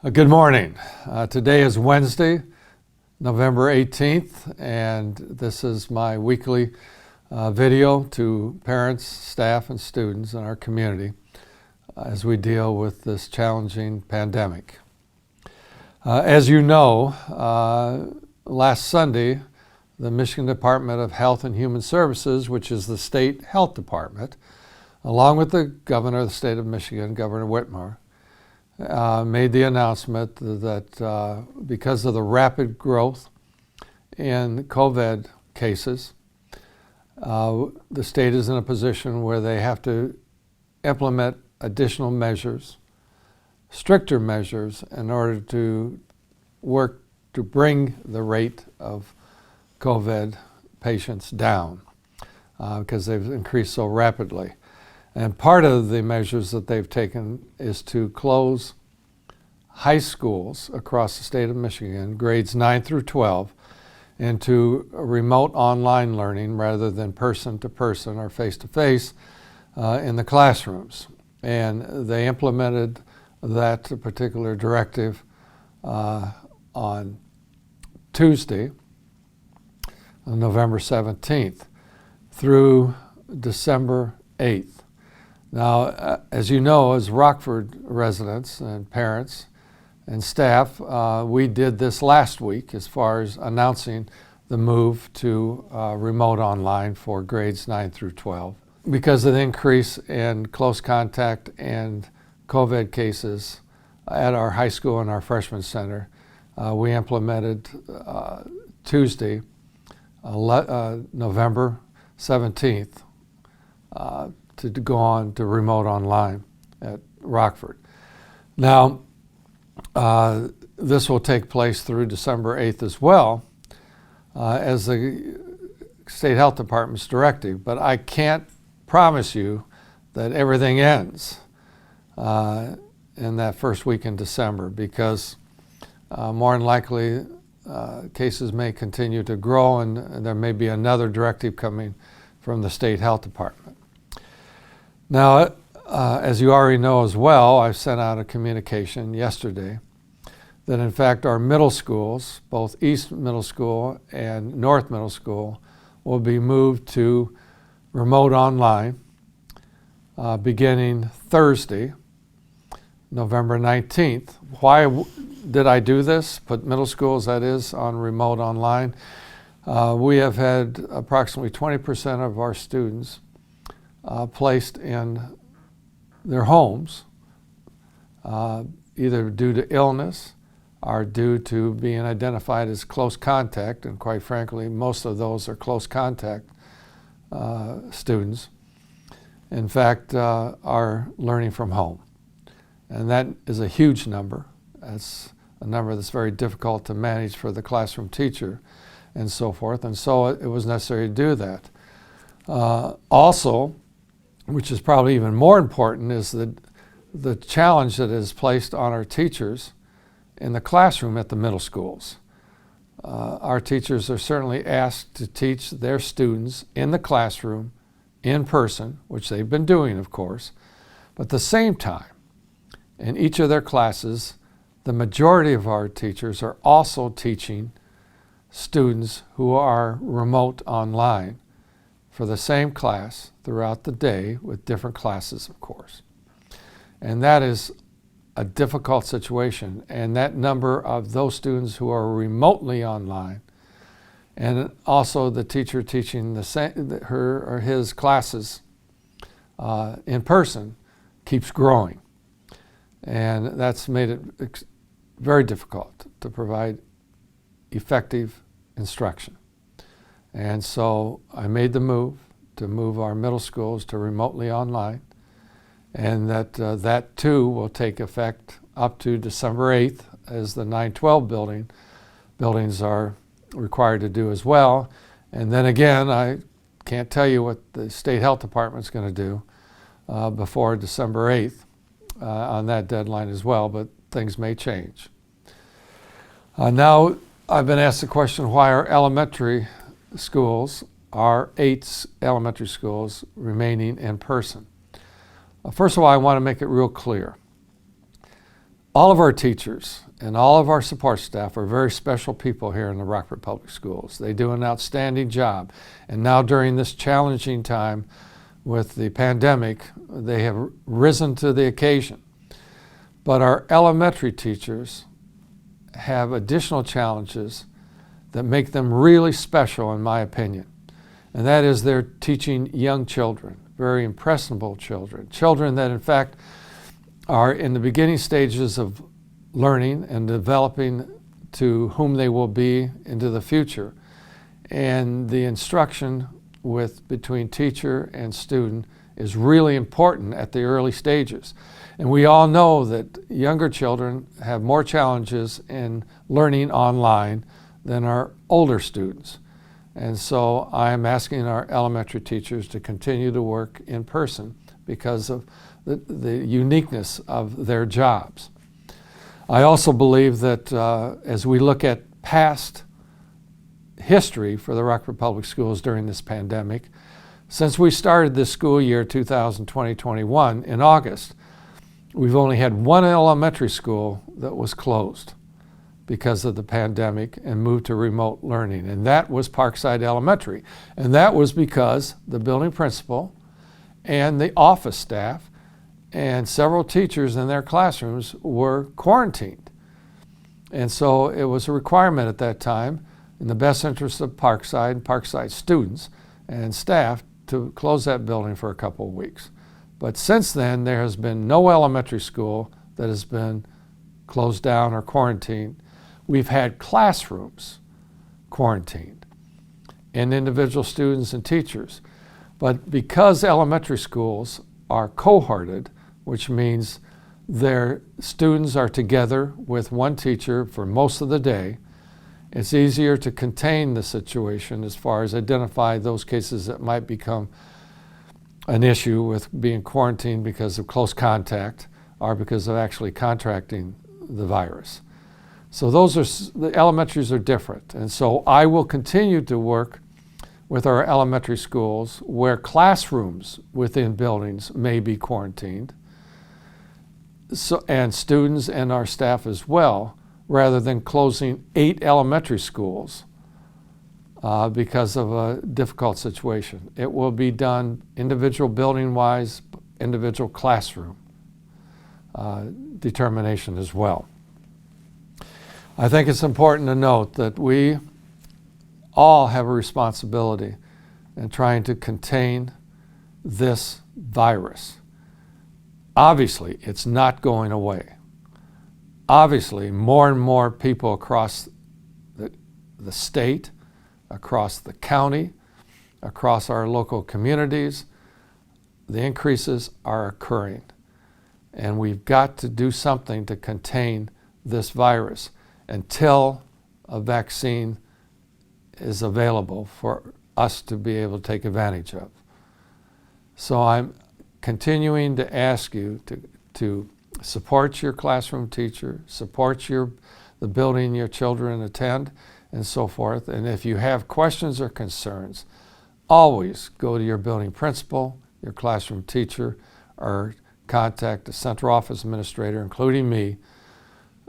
Good morning. Today is Wednesday, November 18th, and this is my weekly video to parents, staff, and students in our community as we deal with this challenging pandemic. As you know, last Sunday, the Michigan Department of Health and Human Services, which is the state health department, along with the governor of the state of Michigan, Governor Whitmer, made the announcement that because of the rapid growth in COVID cases, the state is in a position where they have to implement additional measures, stricter measures, in order to work to bring the rate of COVID patients down because they've increased so rapidly. And part of the measures that they've taken is to close high schools across the state of Michigan, grades 9 through 12, into remote online learning rather than person-to-person or face-to-face in the classrooms. And they implemented that particular directive on Tuesday, on November 17th, through December 8th. Now, as you know, as Rockford residents and parents and staff, we did this last week as far as announcing the move to remote online for grades 9 through 12. Because of the increase in close contact and COVID cases at our high school and our freshman center, we implemented Tuesday, November 17th, to go on to remote online at Rockford. Now, this will take place through December 8th as well as the State Health Department's directive, but I can't promise you that everything ends in that first week in December because more than likely cases may continue to grow and there may be another directive coming from the State Health Department. Now, as you already know as well, I sent out a communication yesterday that in fact our middle schools, both East Middle School and North Middle School, will be moved to remote online beginning Thursday, November 19th. Why did I do this? Put middle schools, that is, on remote online. We have had approximately 20% of our students placed in their homes, either due to illness or due to being identified as close contact, and quite frankly, most of those are close contact students, in fact, are learning from home. And that is a huge number. That's a number that's very difficult to manage for the classroom teacher and so forth, and so it was necessary to do that. Also, which is probably even more important, is the challenge that is placed on our teachers in the classroom at the middle schools. Our teachers are certainly asked to teach their students in the classroom, in person, which they've been doing, of course, but at the same time, in each of their classes, the majority of our teachers are also teaching students who are remote online for the same class throughout the day with different classes, of course. And that is a difficult situation. And that number of those students who are remotely online and also the teacher teaching her or his classes in person keeps growing. And that's made it very difficult to provide effective instruction. And so I made the move to move our middle schools to remotely online, and that too will take effect up to December 8th as the 912 buildings are required to do as well. And then again, I can't tell you what the State Health Department is going to do before December 8th on that deadline as well, but things may change. Now, I've been asked the question, why are elementary schools, our 8 elementary schools, remaining in person? First of all, I want to make it real clear. All of our teachers and all of our support staff are very special people here in the Rockford Public Schools. They do an outstanding job. And now during this challenging time with the pandemic, they have risen to the occasion. But our elementary teachers have additional challenges that make them really special, in my opinion. And that is they're teaching young children, very impressionable children, children that in fact are in the beginning stages of learning and developing to whom they will be into the future. And the instruction between teacher and student is really important at the early stages. And we all know that younger children have more challenges in learning online than our older students. And so I'm asking our elementary teachers to continue to work in person because of the uniqueness of their jobs. I also believe that as we look at past history for the Rockford Public Schools during this pandemic, since we started this school year 2020-21 in August, we've only had one elementary school that was closed because of the pandemic and moved to remote learning, and that was Parkside Elementary. And that was because the building principal and the office staff and several teachers in their classrooms were quarantined. And so it was a requirement at that time, in the best interest of Parkside and Parkside students and staff, to close that building for a couple of weeks. But since then, there has been no elementary school that has been closed down or quarantined. We've had classrooms quarantined and individual students and teachers. But because elementary schools are cohorted, which means their students are together with one teacher for most of the day, it's easier to contain the situation as far as identify those cases that might become an issue with being quarantined because of close contact or because of actually contracting the virus. So the elementaries are different. And so I will continue to work with our elementary schools where classrooms within buildings may be quarantined, and students and our staff as well, rather than closing 8 elementary schools because of a difficult situation. It will be done individual building-wise, individual classroom determination as well. I think it's important to note that we all have a responsibility in trying to contain this virus. Obviously, it's not going away. Obviously, more and more people across the state, across the county, across our local communities, the increases are occurring. And we've got to do something to contain this virus until a vaccine is available for us to be able to take advantage of. So I'm continuing to ask you to support your classroom teacher, support the building your children attend, and so forth. And if you have questions or concerns, always go to your building principal, your classroom teacher, or contact the central office administrator, including me,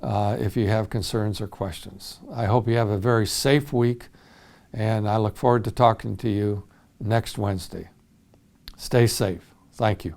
if you have concerns or questions. I hope you have a very safe week, and I look forward to talking to you next Wednesday. Stay safe. Thank you.